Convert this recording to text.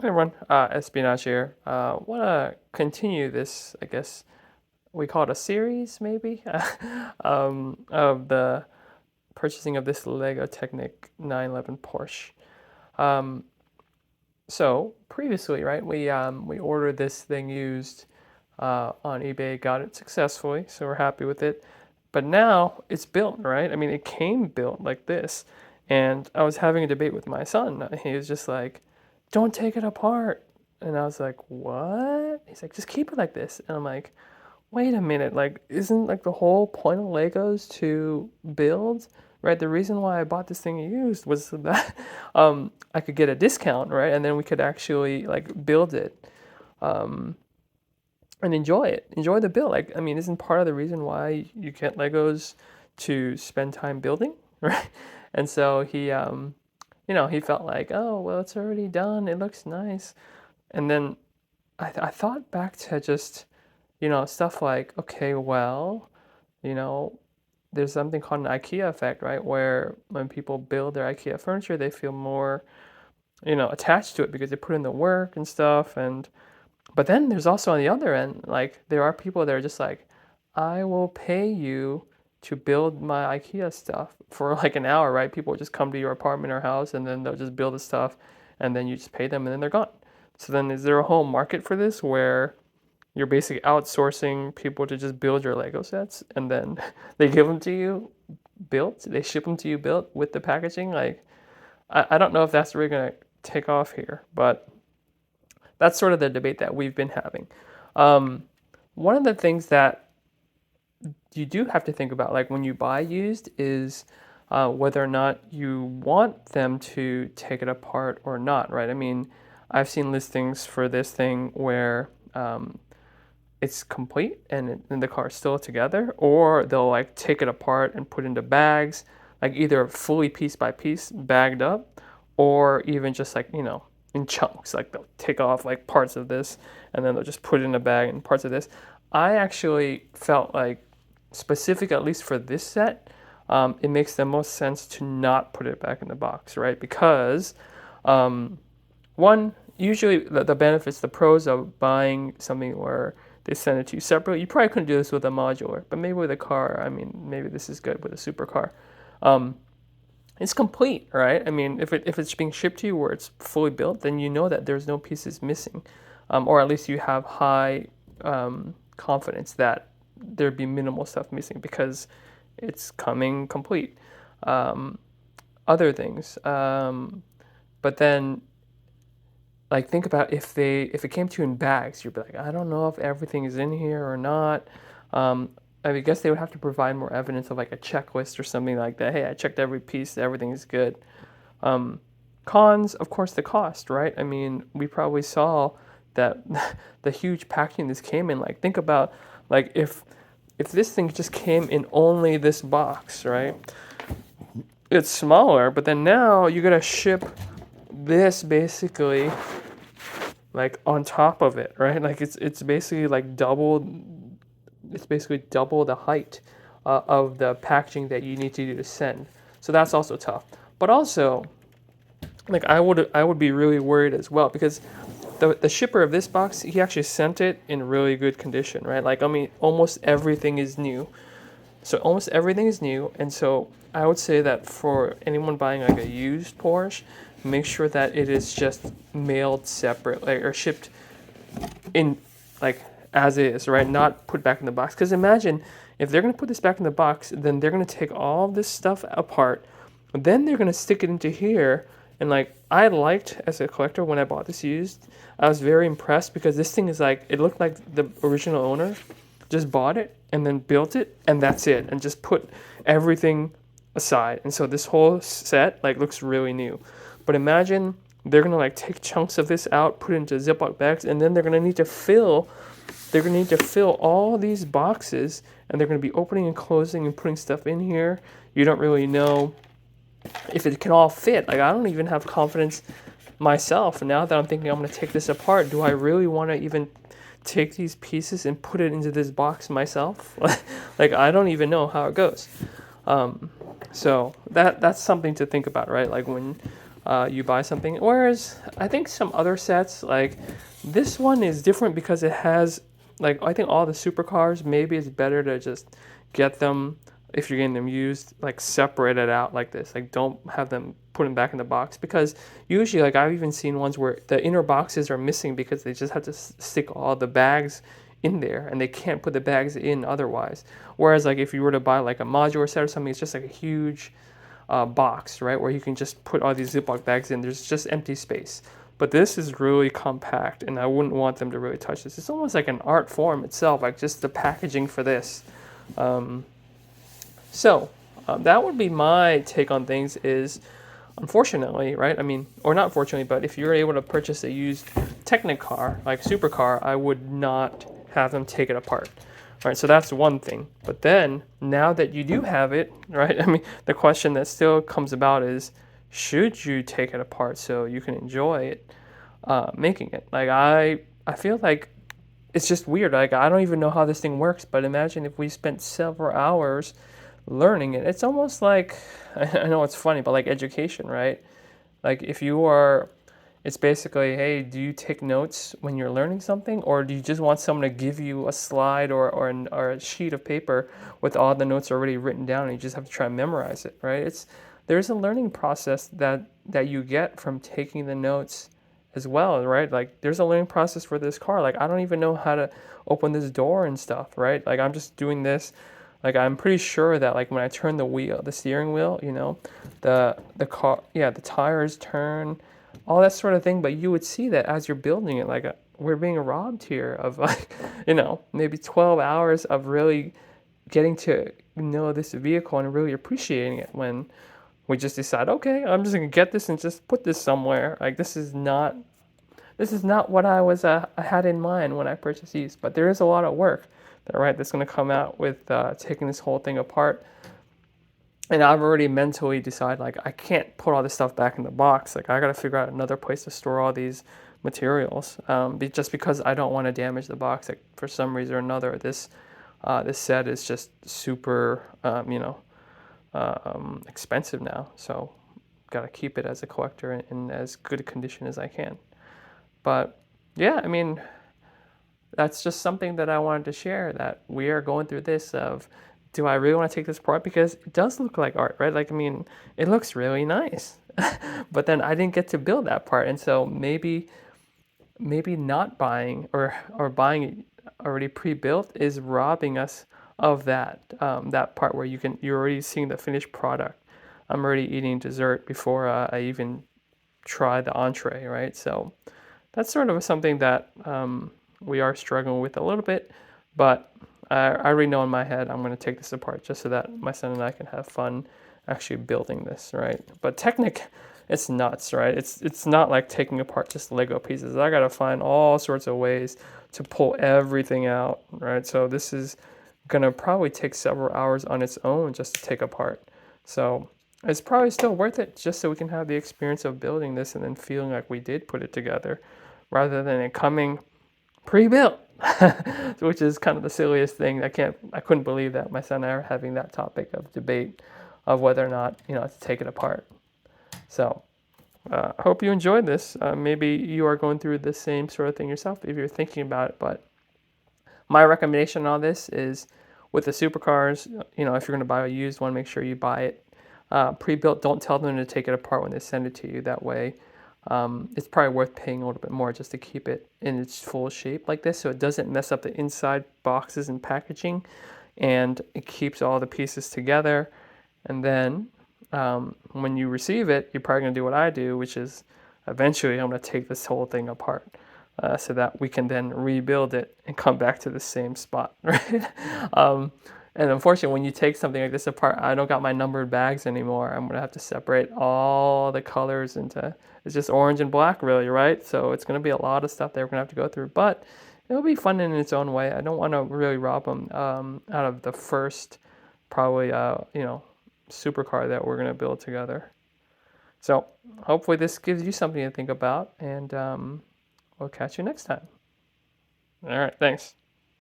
Hey everyone, Espionage here. Want to continue this, I guess we call it a series, maybe, of the purchasing of this Lego Technic 911 Porsche. Um, so previously, right, we ordered this thing used on eBay, got it successfully, so we're happy with it. But now it's built, right? I mean, it came built like this, and I was having a debate with my son. He was just like, "Don't take it apart," and I was like, "What?" He's like, "Just keep it like this," and I'm like, "Wait a minute! Like, isn't like the whole point of Legos to build?" Right, the reason why I bought this thing used was so that I could get a discount, right, and then we could actually like build it. Um, and enjoy it. Enjoy the build. Like, I mean, isn't part of the reason why you get Legos to spend time building, right? And so he felt like, oh, well, it's already done. It looks nice. And then I thought back to just, stuff like, okay, well, you know, there's something called an IKEA effect, right? Where when people build their IKEA furniture, they feel more, attached to it because they put in the work and stuff. But then there's also on the other end, like there are people that are just like, I will pay you to build my IKEA stuff for like an hour, right? People just come to your apartment or house and then they'll just build the stuff and then you just pay them and then they're gone. So then is there a whole market for this where you're basically outsourcing people to just build your Lego sets and then they give them to you built, they ship them to you built with the packaging? Like, I don't know if that's really gonna take off here, but that's sort of the debate that we've been having. Um, One of the things that you do have to think about, like when you buy used, is whether or not you want them to take it apart or not, right? I mean, I've seen listings for this thing where it's complete and the car is still together, or they'll like take it apart and put into bags, like either fully piece by piece bagged up, or even just like in chunks. Like they'll take off like parts of this and then they'll just put it in a bag and parts of this. I actually felt like specific, at least for this set, it makes the most sense to not put it back in the box, right? Because um, one, usually the benefits, the pros of buying something where they send it to you separately. You probably couldn't do this with a modular, but maybe with a car. I mean, maybe this is good with a supercar. Um, it's complete, right? I mean, if it's being shipped to you where it's fully built, then you know that there's no pieces missing, or at least you have high confidence that there'd be minimal stuff missing because it's coming complete. Um, Other things, but then like think about if it came to you in bags, you'd be like, I don't know if everything is in here or not. Um, I guess they would have to provide more evidence of like a checklist or something like that. Hey, I checked every piece, everything is good. Um, Cons, of course, the cost, right? I mean, we probably saw that the huge packaging this came in. Like, think about like if this thing just came in only this box, right? It's smaller, but then now you gotta ship this basically like on top of it, right? Like it's basically like double. It's basically double the height of the packaging that you need to do to send. So that's also tough. But also, like I would be really worried as well because the shipper of this box, he actually sent it in really good condition, right? Like I mean, almost everything is new. So almost everything is new, and so I would say that for anyone buying like a used Porsche, make sure that it is just mailed separate, like, or shipped in like as is, right? Not put back in the box. Because imagine if they're gonna put this back in the box, then they're gonna take all this stuff apart, then they're gonna stick it into here. And like I liked as a collector when I bought this used, I was very impressed because this thing is like it looked like the original owner just bought it and then built it and that's it and just put everything aside. And so this whole set like looks really new. But imagine they're gonna like take chunks of this out, put it into Ziploc bags, and then they're gonna need to fill all these boxes and they're gonna be opening and closing and putting stuff in here. You don't really know if it can all fit. Like I don't even have confidence myself. Now that I'm thinking I'm gonna take this apart, do I really want to even take these pieces and put it into this box myself? Like I don't even know how it goes. So that's something to think about, right? Like you buy something. Whereas I think some other sets, like this one, is different because it has, like, I think all the supercars, maybe it's better to just get them, if you're getting them used, like separated out like this. Like, don't have them put them back in the box, because usually, like, I've even seen ones where the inner boxes are missing because they just have to stick all the bags in there and they can't put the bags in otherwise. Whereas, like, if you were to buy like a modular set or something, it's just like a huge box, right, where you can just put all these Ziploc bags in. There's just empty space. But this is really compact, and I wouldn't want them to really touch this. It's almost like an art form itself, like just the packaging for this. Um, so that would be my take on things. Is unfortunately, right? I mean, or not fortunately, but if you're able to purchase a used Technic car, like supercar, I would not have them take it apart. Right, so that's one thing. But then, now that you do have it, right? I mean, the question that still comes about is, should you take it apart so you can enjoy it, making it? Like, I feel like it's just weird. Like, I don't even know how this thing works. But imagine if we spent several hours learning it. It's almost like, I know it's funny, but like education, right? Like, if you are, it's basically, hey, do you take notes when you're learning something, or do you just want someone to give you a slide or a sheet of paper with all the notes already written down, and you just have to try and memorize it, right? There's a learning process that you get from taking the notes as well, right? Like, there's a learning process for this car. Like, I don't even know how to open this door and stuff, right? Like, I'm just doing this. Like, I'm pretty sure that, like, when I turn the steering wheel, the car, yeah, the tires turn, all that sort of thing. But you would see that as you're building it, like, we're being robbed here of, like, maybe 12 hours of really getting to know this vehicle and really appreciating it, when we just decide, okay, I'm just gonna get this and just put this somewhere. Like, this is not what I had in mind when I purchased these. But there is a lot of work, right, that's going to come out with taking this whole thing apart. And I've already mentally decided, like, I can't put all this stuff back in the box. Like, I got to figure out another place to store all these materials, just because I don't want to damage the box. Like, for some reason or another, this set is just super, expensive now. So, got to keep it as a collector in as good a condition as I can. But yeah, I mean, that's just something that I wanted to share, that we are going through this of, do I really want to take this apart? Because it does look like art, right? Like, I mean, it looks really nice. But then I didn't get to build that part. And so maybe not buying, or buying it already pre-built, is robbing us of that part where you're already seeing the finished product. I'm already eating dessert before I even try the entree, right? So that's sort of something that we are struggling with a little bit, but I already know in my head I'm going to take this apart just so that my son and I can have fun actually building this, right? But Technic, it's nuts, right? It's not like taking apart just Lego pieces. I got to find all sorts of ways to pull everything out, right? So this is going to probably take several hours on its own just to take apart. So it's probably still worth it, just so we can have the experience of building this and then feeling like we did put it together, rather than it coming pre-built, which is kind of the silliest thing. I couldn't believe that my son and I are having that topic of debate of whether or not, to take it apart. So I hope you enjoyed this. Maybe you are going through the same sort of thing yourself if you're thinking about it. But my recommendation on this is, with the supercars, if you're going to buy a used one, make sure you buy it pre-built. Don't tell them to take it apart when they send it to you. That way, it's probably worth paying a little bit more just to keep it in its full shape like this, so it doesn't mess up the inside boxes and packaging, and it keeps all the pieces together. And then when you receive it, you're probably going to do what I do, which is eventually I'm going to take this whole thing apart, so that we can then rebuild it and come back to the same spot, right? And unfortunately, when you take something like this apart, I don't got my numbered bags anymore. I'm going to have to separate all the colors into, it's just orange and black, really, right? So it's going to be a lot of stuff that we're going to have to go through. But it'll be fun in its own way. I don't want to really rob them out of the first, probably, supercar that we're going to build together. So hopefully this gives you something to think about, and we'll catch you next time. All right, thanks.